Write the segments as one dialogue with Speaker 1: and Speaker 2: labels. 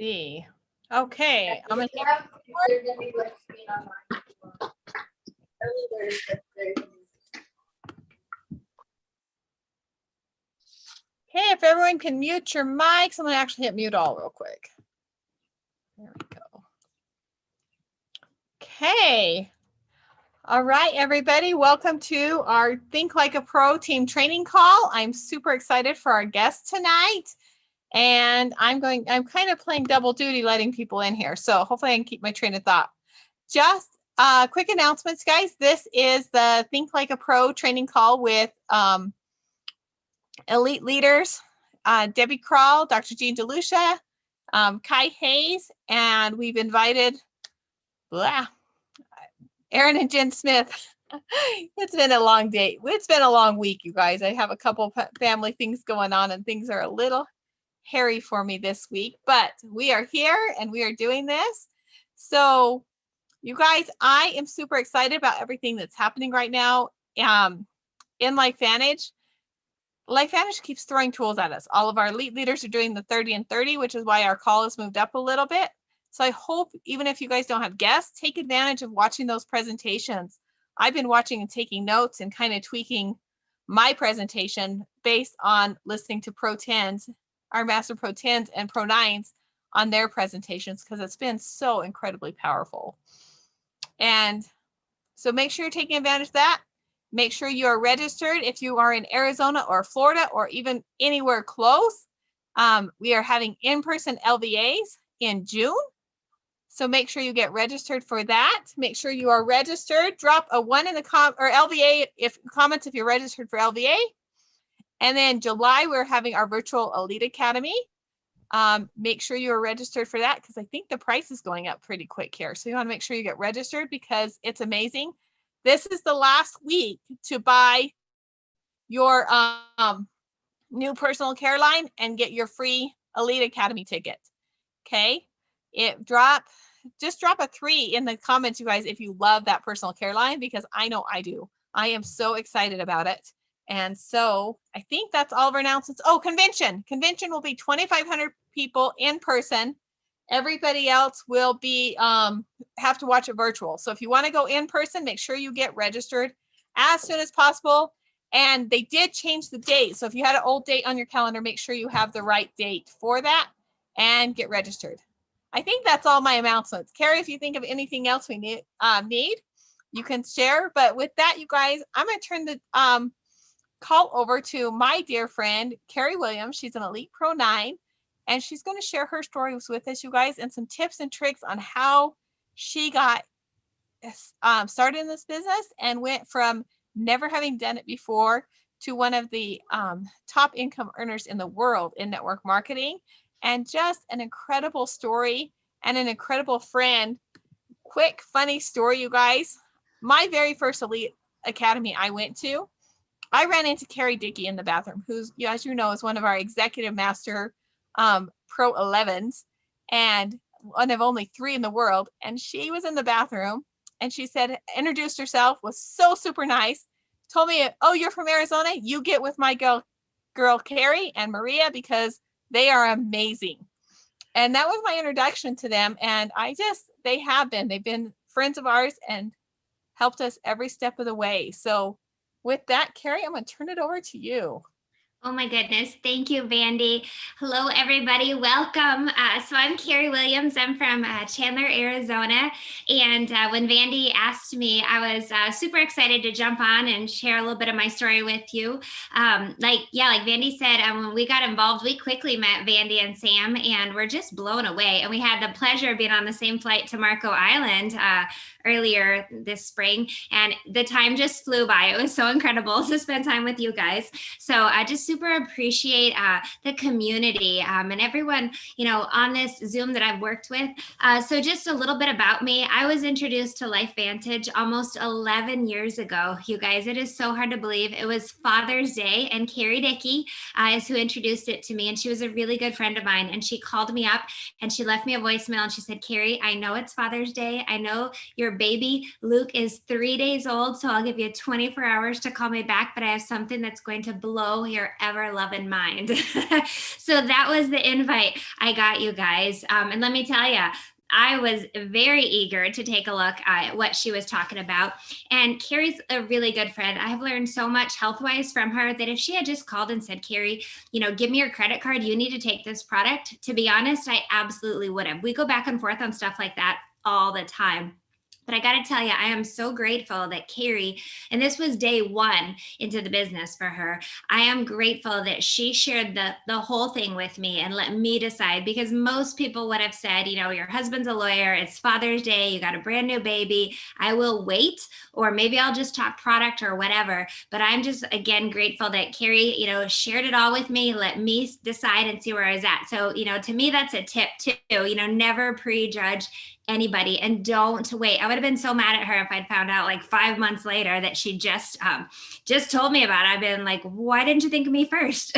Speaker 1: see. Okay, I'm gonna
Speaker 2: There's gonna be like screen online.
Speaker 1: Okay, if everyone can mute your mics, I'm gonna actually hit mute all real quick. There we go. Okay. All right, everybody, welcome to our Think Like a Pro team training call. I'm super excited for our guest tonight. And I'm kind of playing double duty letting people in here. So hopefully I can keep my train of thought. Just quick announcements, guys. This is the Think Like a Pro training call with elite leaders, Debbie Krall, Dr. Jean DeLucia, Kai Hayes, and we've invited Aaron and Jen Smith. It's been a long day. It's been a long week, you guys. I have a couple family things going on and things are a little hairy for me this week, but we are here and we are doing this. So you guys, I am super excited about everything that's happening right now in LifeVantage. LifeVantage keeps throwing tools at us. All of our elite leaders are doing the 30 and 30, which is why our call has moved up a little bit. So I hope even if you guys don't have guests, take advantage of watching those presentations. I've been watching and taking notes and kind of tweaking my presentation based on listening to Pro 10s, our Master Pro 10s and Pro 9s on their presentations, because it's been so incredibly powerful. And so make sure you're taking advantage of that. Make sure you are registered if you are in Arizona or Florida or even anywhere close. We are having in-person LVAs in June. So make sure you get registered for that. Make sure you are registered. Drop a 1 in the LVA comments if you're registered for LVA. And then July, we're having our virtual Elite Academy. Make sure you are registered for that because I think the price is going up pretty quick here. So you want to make sure you get registered because it's amazing. This is the last week to buy your new personal care line and get your free Elite Academy ticket. Okay, just drop a 3 in the comments, you guys, if you love that personal care line, because I know I do. I am so excited about it. And so I think that's all of our announcements. Oh, convention will be 2,500 people in person. Everybody else will be have to watch it virtual. So if you want to go in person, make sure you get registered as soon as possible. And they did change the date. So if you had an old date on your calendar, make sure you have the right date for that and get registered. I think that's all my announcements. Kerry, if you think of anything else we need, you can share. But with that, you guys, I'm going to turn the call over to my dear friend, Kerry Williams. She's an Elite Pro 9. And she's going to share her stories with us, you guys, and some tips and tricks on how she got started in this business and went from never having done it before to one of the top income earners in the world in network marketing. And just an incredible story and an incredible friend. Quick, funny story, you guys. My very first Elite Academy I went to, I ran into Carrie Dickey in the bathroom, who's, as you know, is one of our executive master Pro 11s and one of only 3 in the world. And she was in the bathroom and she said, introduced herself, was so super nice, told me, oh, you're from Arizona? You get with my girl Carrie and Maria because they are amazing. And that was my introduction to them. And they've been friends of ours and helped us every step of the way. So with that, Kerry, I'm going to turn it over to you.
Speaker 2: Oh my goodness. Thank you, Vandy. Hello, everybody. Welcome. So I'm Kerry Williams. I'm from Chandler, Arizona. And when Vandy asked me, I was super excited to jump on and share a little bit of my story with you. Like Vandy said, when we got involved, we quickly met Vandy and Sam, and we're just blown away. And we had the pleasure of being on the same flight to Marco Island earlier this spring, and the time just flew by. It was so incredible to spend time with you guys. So I just super appreciate the community and everyone, on this Zoom that I've worked with. So just a little bit about me. I was introduced to LifeVantage almost 11 years ago. You guys, it is so hard to believe. It was Father's Day, and Carrie Dickey is who introduced it to me. And she was a really good friend of mine. And she called me up and she left me a voicemail and she said, Carrie, I know it's Father's Day. I know you're Your baby, Luke, is 3 days old, so I'll give you 24 hours to call me back, but I have something that's going to blow your ever-loving mind. So that was the invite I got, you guys. And let me tell you, I was very eager to take a look at what she was talking about. And Kerry's a really good friend. I have learned so much health-wise from her that if she had just called and said, Kerry, give me your credit card, you need to take this product, to be honest, I absolutely would have. We go back and forth on stuff like that all the time. But I got to tell you, I am so grateful that Kerry, and this was day one into the business for her, I am grateful that she shared the whole thing with me and let me decide, because most people would have said, your husband's a lawyer, it's Father's Day, you got a brand new baby, I will wait, or maybe I'll just talk product or whatever. But I'm just, again, grateful that Kerry, shared it all with me, let me decide and see where I was at. So, to me, that's a tip too, never prejudge anybody, and don't wait. I would have been so mad at her if I'd found out like 5 months later that she just told me about it. I've been like, why didn't you think of me first?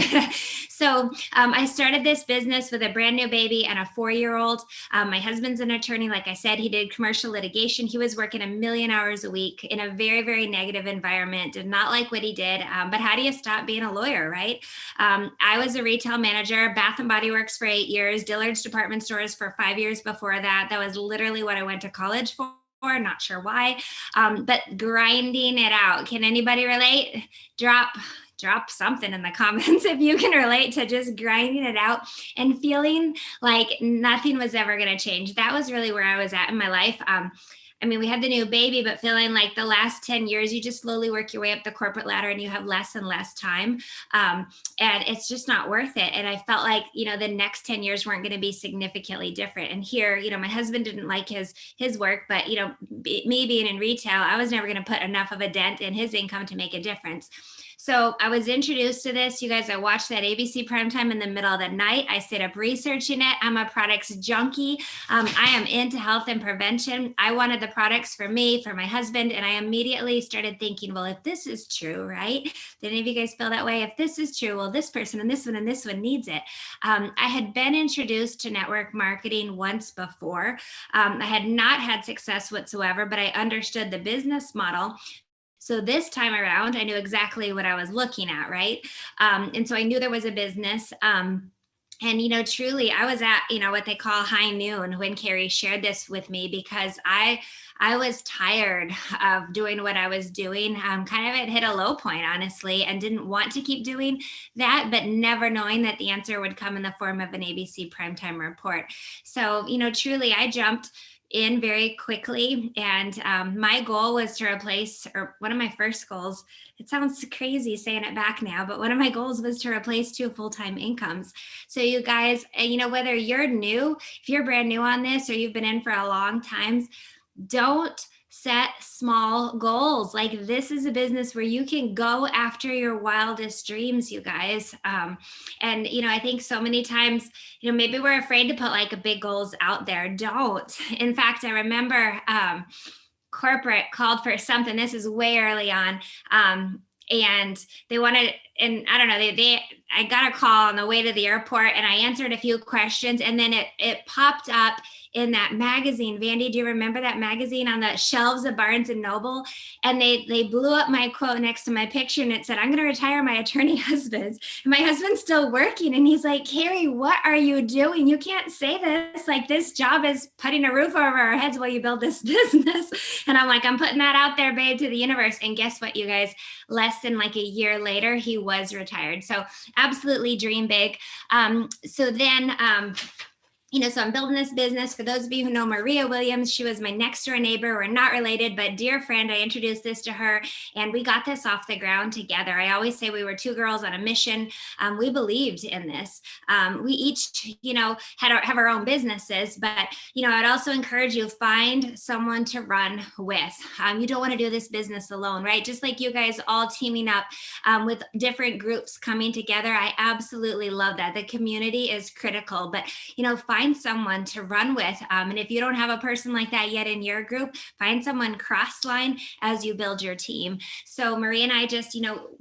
Speaker 2: So I started this business with a brand new baby and a 4-year-old. My husband's an attorney. Like I said, he did commercial litigation. He was working 1,000,000 hours a week in a very, very negative environment. Did not like what he did. But how do you stop being a lawyer, right? I was a retail manager, Bath and Body Works for 8 years, Dillard's department stores for 5 years before that. That was literally what I went to college for. Not sure why, but grinding it out. Can anybody relate? Drop something in the comments if you can relate to just grinding it out and feeling like nothing was ever going to change. That was really where I was at in my life. We had the new baby, but feeling like the last 10 years, you just slowly work your way up the corporate ladder and you have less and less time. And it's just not worth it. And I felt like, the next 10 years weren't going to be significantly different. And here, my husband didn't like his work, but, me being in retail, I was never going to put enough of a dent in his income to make a difference. So I was introduced to this. You guys, I watched that ABC primetime in the middle of the night. I stayed up researching it. I'm a products junkie. I am into health and prevention. I wanted the products for me, for my husband, and I immediately started thinking, well, if this is true, right? Did any of you guys feel that way? If this is true, well, this person and this one needs it. I had been introduced to network marketing once before. I had not had success whatsoever, but I understood the business model. So this time around, I knew exactly what I was looking at, right? And so I knew there was a business. And, truly, I was at, what they call high noon when Kerry shared this with me, because I was tired of doing what I was doing. Kind of it hit a low point, honestly, and didn't want to keep doing that, but never knowing that the answer would come in the form of an ABC primetime report. So, truly, I jumped in very quickly. And my goal was to replace, or one of my first goals, it sounds crazy saying it back now, but one of my goals was to replace 2 full-time incomes. So you guys, whether you're new, if you're brand new on this, or you've been in for a long time, don't set small goals. Like, this is a business where you can go after your wildest dreams, you guys. And, I think so many times, maybe we're afraid to put like big goals out there. Don't. In fact, I remember corporate called for something. This is way early on. And they wanted, and I don't know, I got a call on the way to the airport, and I answered a few questions, and then it popped up in that magazine. Vandy, do you remember that magazine on the shelves of Barnes and Noble? And they blew up my quote next to my picture, and it said, I'm going to retire my attorney husband. And my husband's still working. And he's like, Kerry, what are you doing? You can't say this. Like, this job is putting a roof over our heads while you build this business. And I'm like, I'm putting that out there, babe, to the universe. And guess what, you guys? Less than like a year later, he was retired. So absolutely dream big. So I'm building this business. For those of you who know Maria Williams, she was my next door neighbor. We're not related, but dear friend. I introduced this to her, and we got this off the ground together. I always say we were 2 girls on a mission. We believed in this. We each, have our own businesses, but, I'd also encourage you, find someone to run with. You don't want to do this business alone, right? Just like you guys all teaming up with different groups coming together. I absolutely love that. The community is critical, but, find someone to run with. And if you don't have a person like that yet in your group, find someone cross-line as you build your team. So Marie and I just,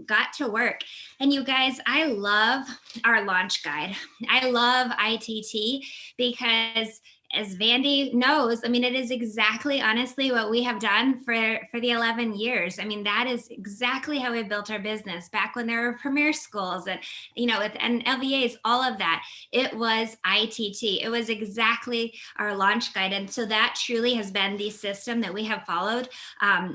Speaker 2: got to work. And you guys, I love our launch guide. I love ITT because as Vandy knows, I mean, it is exactly, honestly, what we have done for the 11 years. I mean, that is exactly how we built our business back when there were premier schools and, and LVAs, all of that. It was ITT. It was exactly our launch guide. And so that truly has been the system that we have followed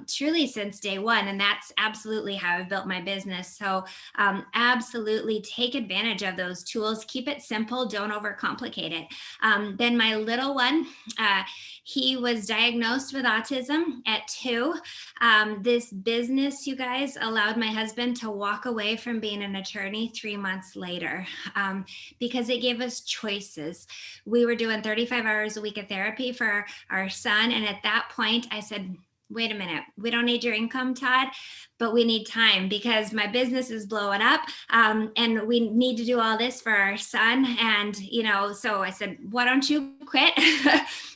Speaker 2: truly since day one. And that's absolutely how I've built my business. So absolutely take advantage of those tools. Keep it simple. Don't overcomplicate it. Then my little one, he was diagnosed with autism at 2. This business, you guys, allowed my husband to walk away from being an attorney 3 months later because it gave us choices. We were doing 35 hours a week of therapy for our son. And at that point, I said, wait a minute, we don't need your income, Todd, but we need time because my business is blowing up and we need to do all this for our son. And, so I said, why don't you quit?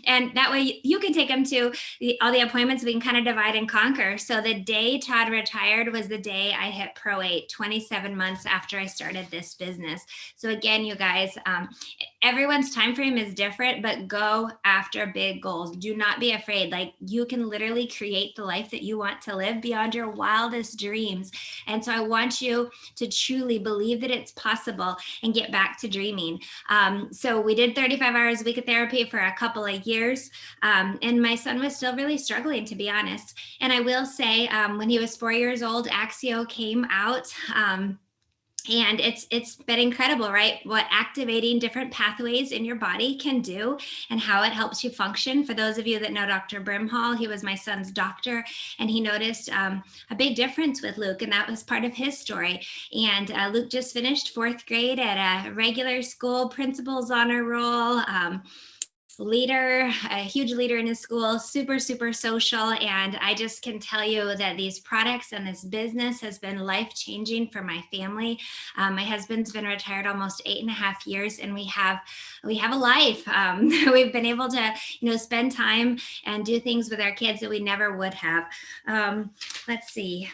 Speaker 2: And that way you can take him to all the appointments. We can kind of divide and conquer. So the day Todd retired was the day I hit Pro 8, 27 months after I started this business. So again, you guys, everyone's time frame is different, but go after big goals. Do not be afraid. Like, you can literally create the life that you want to live beyond your wildest dreams. And so I want you to truly believe that it's possible and get back to dreaming. So we did 35 hours a week of therapy for a couple of years. And my son was still really struggling, to be honest. And I will say, when he was 4 years old, Axio came out. And it's been incredible, right? What activating different pathways in your body can do and how it helps you function. For those of you that know Dr. Brimhall, he was my son's doctor, and he noticed a big difference with Luke, and that was part of his story. And Luke just finished 4th grade at a regular school, principal's honor roll, leader, a huge leader in his school, super, super social. And I just can tell you that these products and this business has been life-changing for my family. My husband's been retired almost 8.5 years, and we have a life. We've been able to, spend time and do things with our kids that we never would have. Let's see.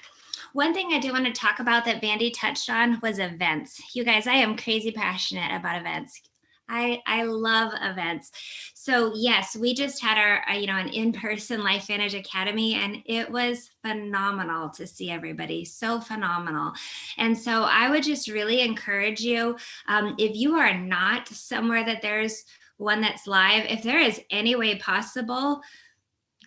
Speaker 2: One thing I do want to talk about that Vandy touched on was events. You guys, I am crazy passionate about events. I love events. So yes, we just had our, an in-person Life Vantage Academy, and it was phenomenal to see everybody, so phenomenal. And so I would just really encourage you, if you are not somewhere that there's one that's live, if there is any way possible,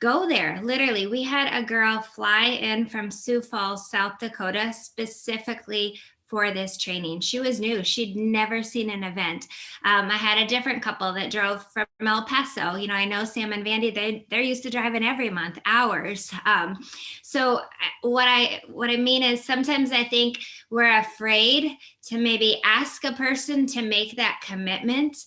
Speaker 2: go there. Literally, we had a girl fly in from Sioux Falls, South Dakota, specifically for this training. She was new. She'd never seen an event. I had a different couple that drove from El Paso. I know Sam and Vandy, they're used to driving every month, hours. So what I mean is, sometimes I think we're afraid to maybe ask a person to make that commitment.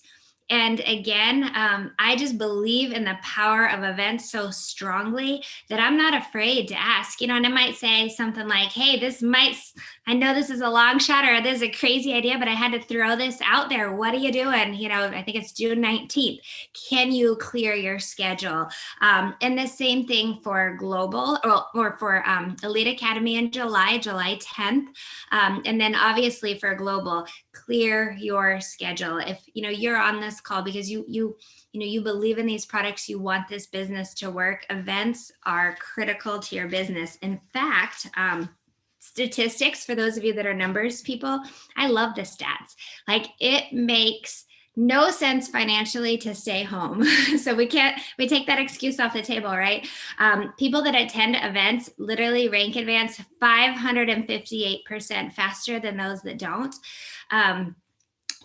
Speaker 2: And again, I just believe in the power of events so strongly that I'm not afraid to ask, and I might say something like, hey, I know this is a long shot, or this is a crazy idea, but I had to throw this out there. What are you doing? I think it's June 19th. Can you clear your schedule? And the same thing for global or for Elite Academy in July 10th. And then obviously for global, clear your schedule. If you're on this call because you believe in these products, you want this business to work, events are critical to your business. In fact, statistics, for those of you that are numbers people, I love the stats. Like, it makes no sense financially to stay home. So we take that excuse off the table, right? People that attend events literally rank advance 558% faster than those that don't.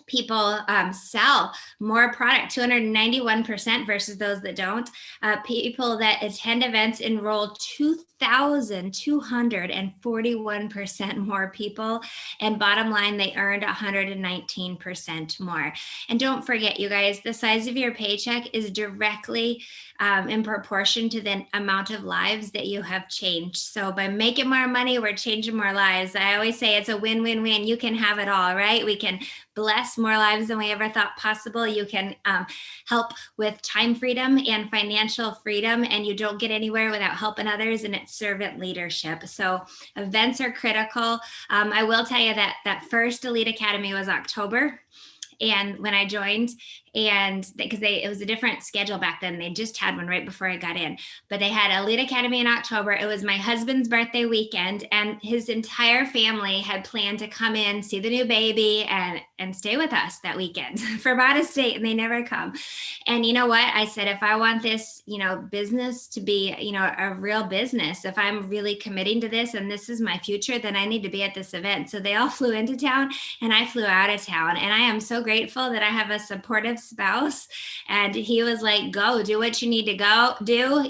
Speaker 2: People sell more product, 291% versus those that don't. People that attend events enroll 2,241% more people. And bottom line, they earned 119% more. And don't forget, you guys, the size of your paycheck is directly in proportion to the amount of lives that you have changed. So by making more money, we're changing more lives. I always say it's a win-win-win. You can have it all, right? We can bless more lives than we ever thought possible. You can help with time freedom and financial freedom, and you don't get anywhere without helping others, and it's servant leadership. So events are critical. I will tell you that first Elite Academy was October. And when I joined, and because it was a different schedule back then, they just had one right before I got in, but they had Elite Academy in October. It was my husband's birthday weekend, and his entire family had planned to come in, see the new baby, and stay with us that weekend from out of state, and they never come. And you know what? I said, if I want this, business to be, a real business, if I'm really committing to this and this is my future, then I need to be at this event. So they all flew into town and I flew out of town. And I am so grateful that I have a supportive spouse. And he was like, go do what you need to go do.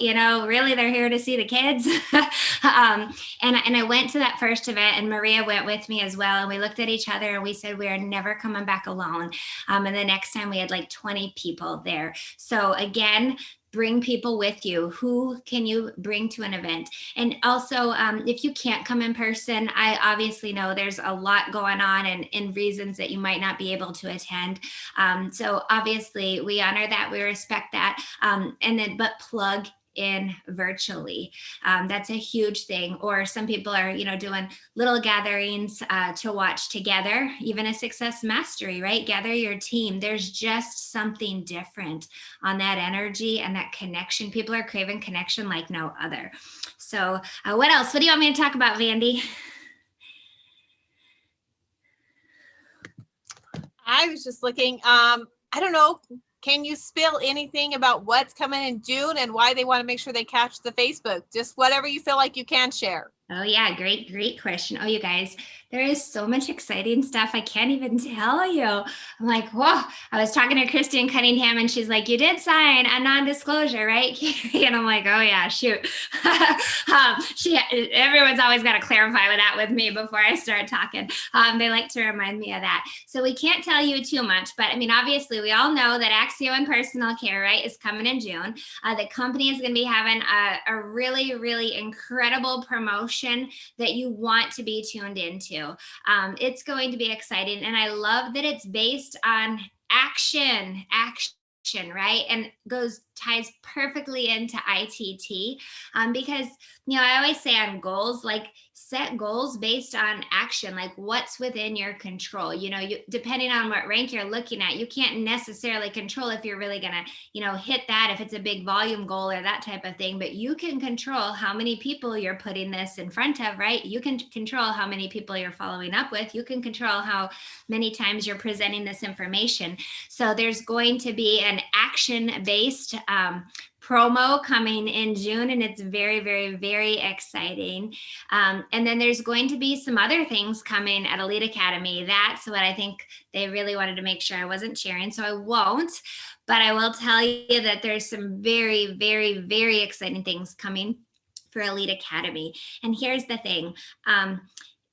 Speaker 2: Really, they're here to see the kids. And I went to that first event, and Maria went with me as well. And we looked at each other and we said, we are never coming back alone. And the next time we had like 20 people there. So again, bring people with you. Who can you bring to an event? And also, if you can't come in person, I obviously know there's a lot going on and reasons that you might not be able to attend. So obviously we honor that, we respect that. But plug in virtually. That's a huge thing. Or some people are, doing little gatherings to watch together, even a success mastery, right? Gather your team. There's just something different on that energy and that connection. People are craving connection like no other. So what else? What do you want me to talk about, Vandy?
Speaker 1: I was just looking, I don't know. Can you spill anything about what's coming in June and why they want to make sure they catch the Facebook? Just whatever you feel like you can share.
Speaker 2: Oh yeah, great question. Oh, you guys, there is so much exciting stuff. I can't even tell you. I'm like, whoa. I was talking to Kristen Cunningham and she's like, you did sign a non-disclosure, right, Kerry? And I'm like, oh yeah, shoot. Everyone's always got to clarify that with me before I start talking. They like to remind me of that. So we can't tell you too much, but I mean, obviously we all know that Axio and Personal Care, right, is coming in June. The company is going to be having a really, really incredible promotion that you want to be tuned into. It's going to be exciting. And I love that it's based on action, right? And ties perfectly into ITT because, I always say on goals, like set goals based on action, like what's within your control. Depending on what rank you're looking at, you can't necessarily control if you're really going to, hit that, if it's a big volume goal or that type of thing, but you can control how many people you're putting this in front of, right? You can control how many people you're following up with. You can control how many times you're presenting this information. So there's going to be an action-based promo coming in June, and it's very, very, very exciting. And then there's going to be some other things coming at Elite Academy. That's what I think they really wanted to make sure I wasn't sharing, so I won't. But I will tell you that there's some very, very, very exciting things coming for Elite Academy. And here's the thing,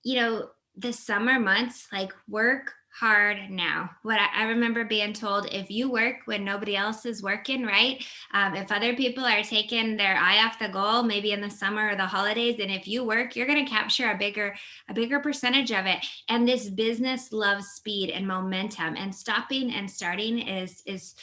Speaker 2: the summer months, like work hard now. What I remember being told, if you work when nobody else is working, right? If other people are taking their eye off the goal, maybe in the summer or the holidays, and if you work, you're going to capture a bigger percentage of it. And this business loves speed and momentum, and stopping and starting is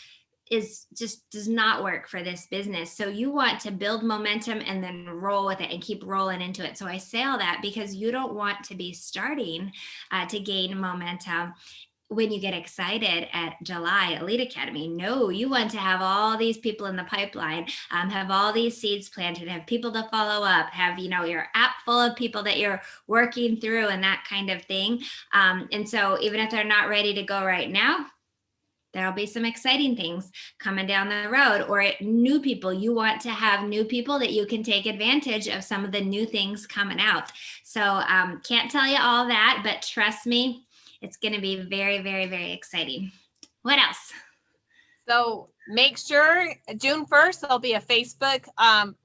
Speaker 2: just does not work for this business. So you want to build momentum and then roll with it and keep rolling into it. So I say all that because you don't want to be starting to gain momentum when you get excited at July Elite Academy. No, you want to have all these people in the pipeline, have all these seeds planted, have people to follow up, have, your app full of people that you're working through and that kind of thing. And so even if they're not ready to go right now, there'll be some exciting things coming down the road. Or new people, you want to have new people that you can take advantage of some of the new things coming out. So can't tell you all that, but trust me, it's going to be very, very, very exciting. What else?
Speaker 1: So make sure June 1st, there'll be a Facebook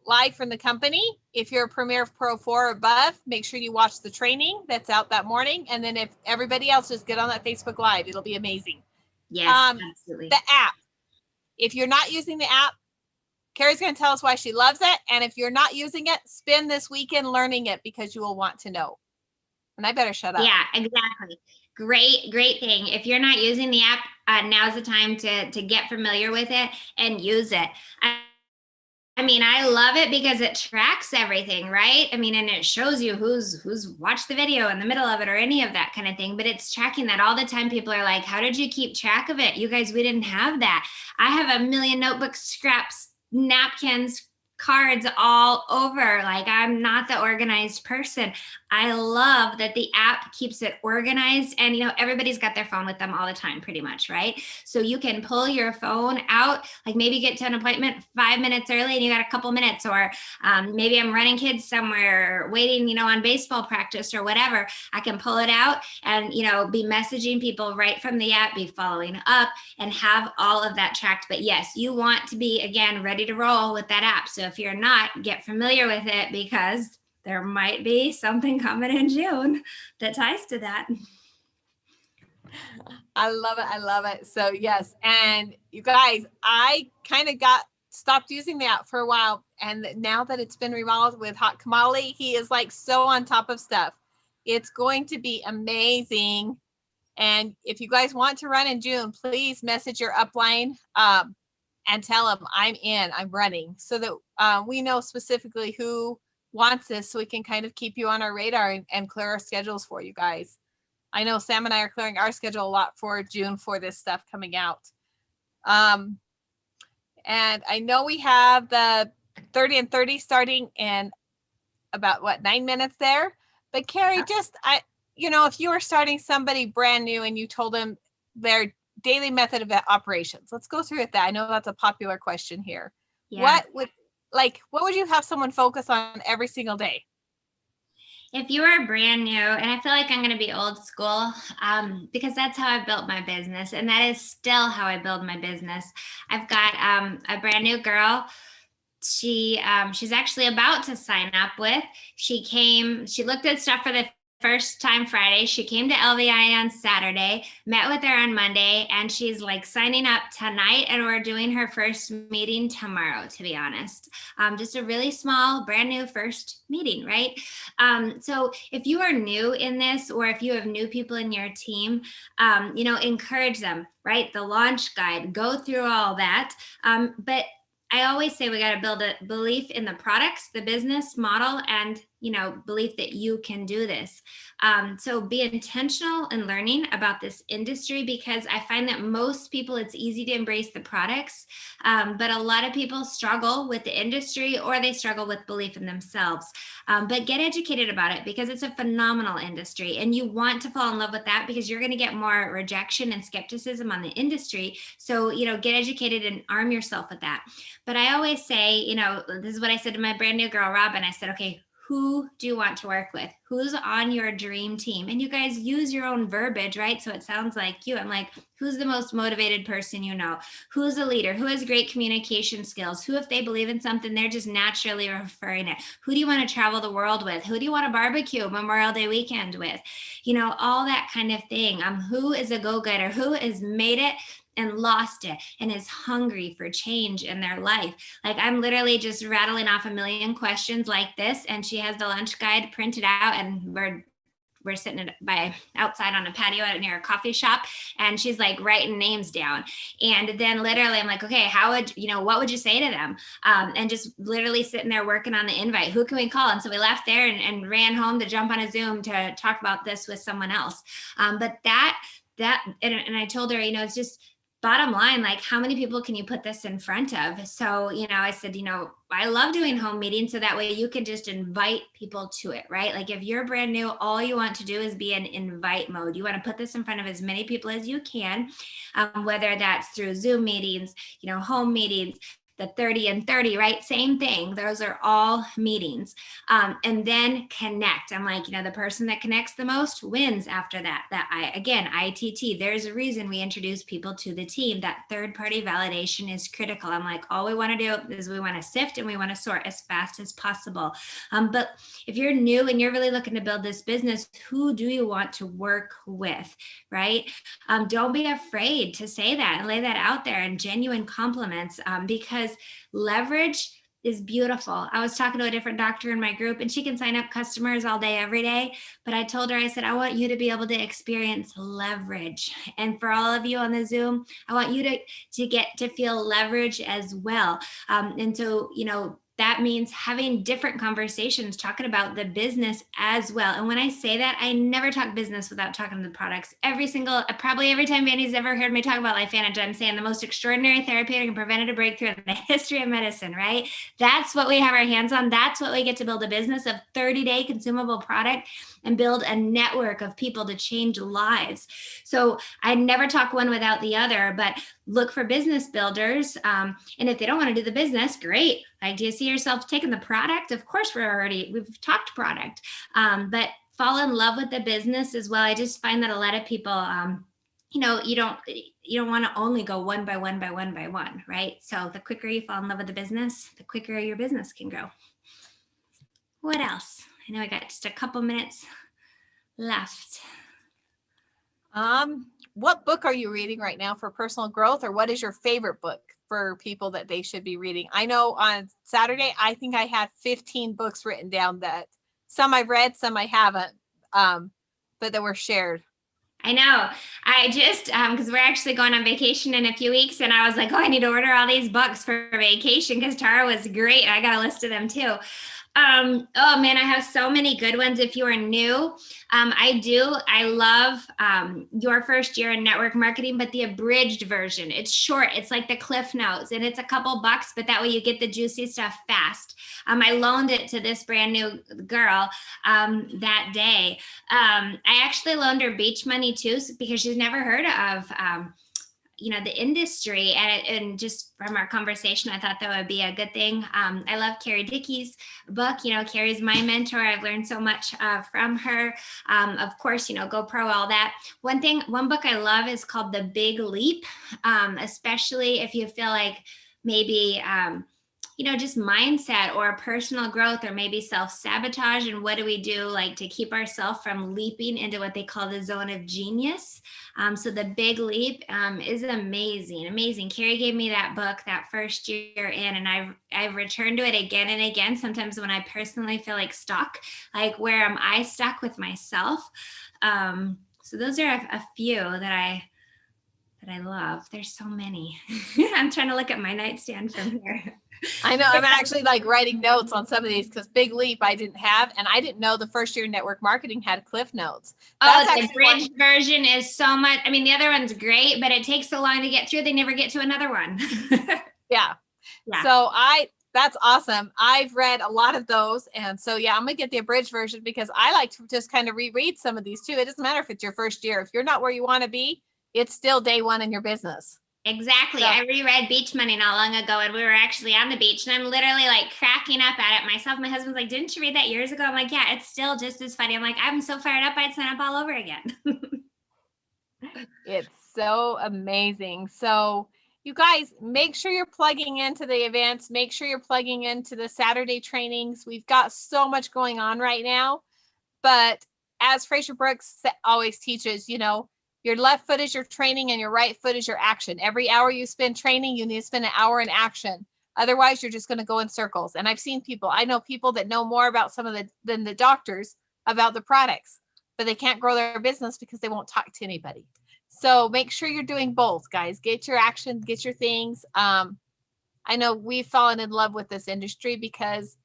Speaker 1: live from the company. If you're a Premier Pro 4 or above, make sure you watch the training that's out that morning. And then if everybody else, just get on that Facebook Live. It'll be amazing.
Speaker 2: Yes, absolutely.
Speaker 1: The app. If you're not using the app, Kerry's going to tell us why she loves it. And if you're not using it, spend this weekend learning it because you will want to know. And I better shut up.
Speaker 2: Yeah, exactly. Great thing. If you're not using the app, now's the time to get familiar with it and use it. I mean, I love it because it tracks everything, right? I mean, and it shows you who's watched the video in the middle of it or any of that kind of thing, but it's tracking that all the time. People are like, how did you keep track of it? You guys, we didn't have that. I have a million notebooks, scraps, napkins, cards all over. Like, I'm not the organized person. I love that the app keeps it organized, and everybody's got their phone with them all the time pretty much, right? So you can pull your phone out, like maybe get to an appointment 5 minutes early and you got a couple minutes, or maybe I'm running kids somewhere, waiting, on baseball practice or whatever. I can pull it out and, be messaging people right from the app, be following up, and have all of that tracked. But yes, you want to be, again, ready to roll with that app. So if you're not, get familiar with it, because there might be something coming in June that ties to that.
Speaker 1: I love it. I love it. So yes. And you guys, I kind of stopped using the app for a while. And now that it's been remodeled with Hot Kamali, he is like so on top of stuff. It's going to be amazing. And if you guys want to run in June, please message your upline and tell them I'm running, so that we know specifically who wants this, so we can kind of keep you on our radar and clear our schedules for you guys. I know Sam and I are clearing our schedule a lot for June for this stuff coming out. And I know we have the 30 and 30 starting in about 9 minutes there. But Kerry, if you were starting somebody brand new and you told them their daily method of operations, let's go through it. I know that's a popular question here. Yeah. What would you have someone focus on every single day?
Speaker 2: If you are brand new, and I feel like I'm going to be old school, because that's how I built my business, and that is still how I build my business. I've got a brand new girl. She's actually about to sign up with. She looked at stuff for the first time Friday. She came to LVI on Saturday, met with her on Monday, and she's like signing up tonight, and we're doing her first meeting tomorrow, to be honest. Just a really small, brand new first meeting, right? So if you are new in this, or if you have new people in your team, encourage them, right? The launch guide, go through all that. But I always say we got to build a belief in the products, the business model, and belief that you can do this. So be intentional in learning about this industry, because I find that most people, it's easy to embrace the products, but a lot of people struggle with the industry, or they struggle with belief in themselves. But get educated about it, because it's a phenomenal industry, and you want to fall in love with that, because you're going to get more rejection and skepticism on the industry. So, get educated and arm yourself with that. But I always say, this is what I said to my brand new girl, Robin. I said, okay, who do you want to work with? Who's on your dream team? And you guys use your own verbiage, right? So it sounds like you. I'm like, who's the most motivated person you know? Who's a leader? Who has great communication skills? Who, if they believe in something, they're just naturally referring it? Who do you want to travel the world with? Who do you want to barbecue Memorial Day weekend with? All that kind of thing. Who is a go-getter? Who has made it and lost it and is hungry for change in their life? Like, I'm literally just rattling off a million questions like this, and she has the lunch guide printed out, and we're sitting outside on a patio near a coffee shop, and she's like writing names down. And then literally I'm like, okay, what would you say to them? And just literally sitting there working on the invite. Who can we call? And so we left there and ran home to jump on a Zoom to talk about this with someone else. But and I told her, it's just, bottom line, like, how many people can you put this in front of? So, I said, I love doing home meetings, so that way you can just invite people to it, right? Like, if you're brand new, all you want to do is be in invite mode. You want to put this in front of as many people as you can, whether that's through Zoom meetings, home meetings, the 30 and 30, right? Same thing. Those are all meetings. And then connect. I'm like, the person that connects the most wins after that. ITT, there's a reason we introduce people to the team. That third-party validation is critical. I'm like, all we want to do is we want to sift and we want to sort as fast as possible. But if you're new and you're really looking to build this business, who do you want to work with, right? Don't be afraid to say that and lay that out there in genuine compliments, because leverage is beautiful. I was talking to a different doctor in my group, and she can sign up customers all day, every day. But I told her, I said, I want you to be able to experience leverage. And for all of you on the Zoom, I want you to get to feel leverage as well. And so, that means having different conversations, talking about the business as well. And when I say that, I never talk business without talking to the products. Probably every time Vandy's ever heard me talk about LifeVantage, I'm saying the most extraordinary therapeutic and preventative breakthrough in the history of medicine, right? That's what we have our hands on. That's what we get to build a business of 30-day consumable product and build a network of people to change lives. So I never talk one without the other, but look for business builders. And if they don't want to do the business, great. Like, do you see yourself taking the product? Of course, we've talked product, but fall in love with the business as well. I just find that a lot of people, you don't want to only go one by one by one by one, right? So the quicker you fall in love with the business, the quicker your business can grow. What else? I know I got just a couple minutes left.
Speaker 1: What book are you reading right now for personal growth, or what is your favorite book for people that they should be reading? I know on Saturday, I think I had 15 books written down that some I've read, some I haven't, but that were shared.
Speaker 2: I know. I just, because we're actually going on vacation in a few weeks, and I was like, oh, I need to order all these books for vacation because Tara was great. I got a list of them too. Oh man, I have so many good ones. If you are new, I love Your First Year in Network Marketing, but the abridged version. It's short. It's like the Cliff Notes, and it's a couple bucks, but that way you get the juicy stuff fast. I loaned it to this brand new girl that day. I actually loaned her beach money too, because she's never heard of the industry, and just from our conversation, I thought that would be a good thing. I love Carrie Dickey's book. Carrie's my mentor. I've learned so much from her. Of course, GoPro, all that. One book I love is called The Big Leap, especially if you feel like maybe just mindset or personal growth, or maybe self-sabotage, and what do we do like to keep ourselves from leaping into what they call the zone of genius. So The Big Leap is amazing. Carrie gave me that book that first year in, and I've returned to it again and again, sometimes when I personally feel like stuck, like where am I stuck with myself? So those are a few that I love. There's so many. I'm trying to look at my nightstand from here.
Speaker 1: I know. I'm actually like writing notes on some of these because Big Leap I didn't have, and I didn't know the First Year Network Marketing had Cliff Notes.
Speaker 2: The bridge version is so much. I mean, the other one's great, but it takes so long to get through. They never get to another one.
Speaker 1: Yeah. So that's awesome. I've read a lot of those. And so, I'm going to get the abridged version because I like to just kind of reread some of these too. It doesn't matter if it's your first year. If you're not where you want to be, it's still day one in your business.
Speaker 2: Exactly. So, I reread Beach Money not long ago, and we were actually on the beach, and I'm literally like cracking up at it myself. My husband's like, didn't you read that years ago? I'm like, yeah, it's still just as funny. I'm like, I'm so fired up, I'd sign up all over again.
Speaker 1: It's so amazing. So you guys, make sure you're plugging into the events. Make sure you're plugging into the Saturday trainings. We've got so much going on right now. But as Fraser Brooks always teaches, your left foot is your training and your right foot is your action. Every hour you spend training, you need to spend an hour in action. Otherwise, you're just going to go in circles. And I know people that know more about than the doctors about the products, but they can't grow their business because they won't talk to anybody. So make sure you're doing both, guys. Get your action, get your things. I know we've fallen in love with this industry because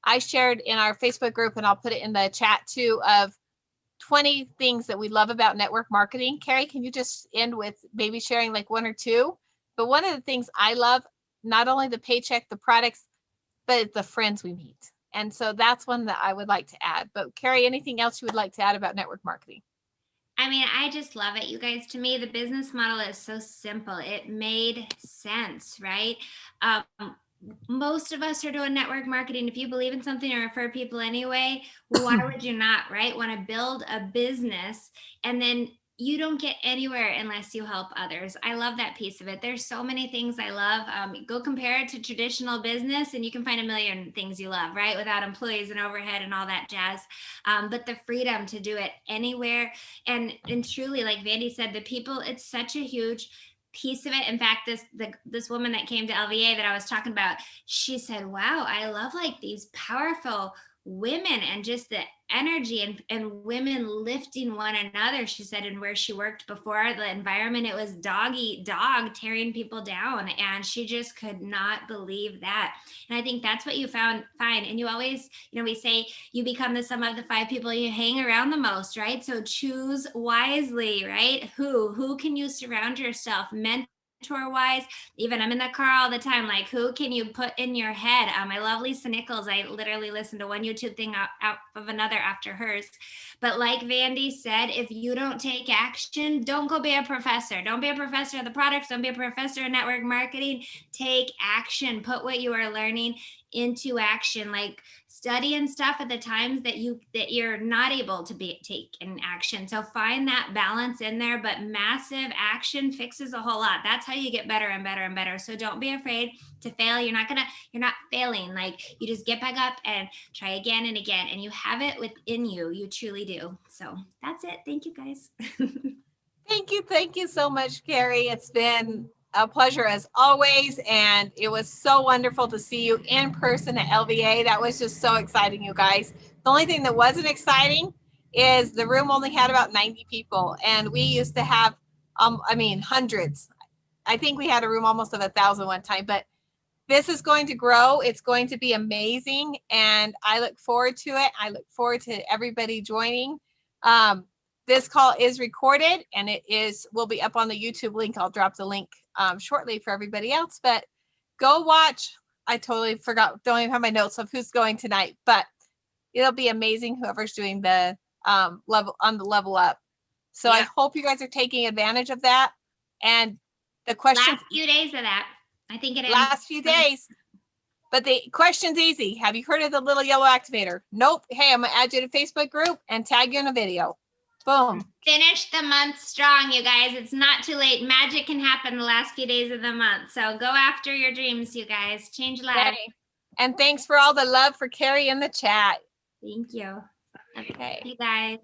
Speaker 1: I shared in our Facebook group, and I'll put it in the chat too, of 20 things that we love about network marketing. Kerry, can you just end with maybe sharing like one or two? But one of the things I love, not only the paycheck, the products, but it's the friends we meet. And so that's one that I would like to add. But Kerry, anything else you would like to add about network marketing?
Speaker 2: I mean, I just love it. You guys, to me, the business model is so simple. It made sense, right? Most of us are doing network marketing. If you believe in something or refer people anyway, why would you not, right? Want to build a business, and then you don't get anywhere unless you help others. I love that piece of it. There's so many things I love. Go compare it to traditional business and you can find a million things you love, right? Without employees and overhead and all that jazz. But the freedom to do it anywhere. And truly, like Vandy said, the people, it's such a huge piece of it. In fact, this woman that came to LVA that I was talking about, she said, wow, I love like these powerful women and just the energy and women lifting one another. She said, and where she worked before, the environment, it was dog eat dog, tearing people down. And she just could not believe that. And I think that's what you find. And you always, we say you become the sum of the 5 people you hang around the most, right? So choose wisely, right? Who can you surround yourself mentor-wise? Even I'm in the car all the time, like who can you put in your head? I love Lisa Nichols. I literally listened to one YouTube thing out of another after hers. But like Vandy said, if you don't take action, don't go be a professor. Don't be a professor of the products. Don't be a professor of network marketing. Take action. Put what you are learning into action. Like study and stuff at the times that you're not able to take in action. So find that balance in there, but massive action fixes a whole lot. That's how you get better and better and better. So don't be afraid to fail. You're not failing. Like you just get back up and try again and again, and you have it within you. You truly do. So that's it. Thank you, guys.
Speaker 1: Thank you so much, Kerry. It's been a pleasure as always, and it was so wonderful to see you in person at LVA. That was just so exciting, you guys. The only thing that wasn't exciting is the room only had about 90 people, and we used to have hundreds. I think we had a room almost of 1,000 one time, but this is going to grow. It's going to be amazing, and I look forward to it. I look forward to everybody joining. This call is recorded, and will be up on the YouTube link. I'll drop the link shortly for everybody else, but go watch. I totally forgot, don't even have my notes of who's going tonight, but it'll be amazing whoever's doing the level up. So yeah. I hope you guys are taking advantage of that. And the question,
Speaker 2: last few days of that, I think it is.
Speaker 1: Last few days. But the question's easy. Have you heard of the little yellow activator? Nope. Hey, I'm gonna add you to Facebook group and tag you in a video. Boom.
Speaker 2: Finish the month strong, you guys. It's not too late. Magic can happen the last few days of the month. So go after your dreams, you guys. Change lives.
Speaker 1: Okay. And thanks for all the love for Kerry in the chat.
Speaker 2: Thank you.
Speaker 1: Okay.
Speaker 2: You guys.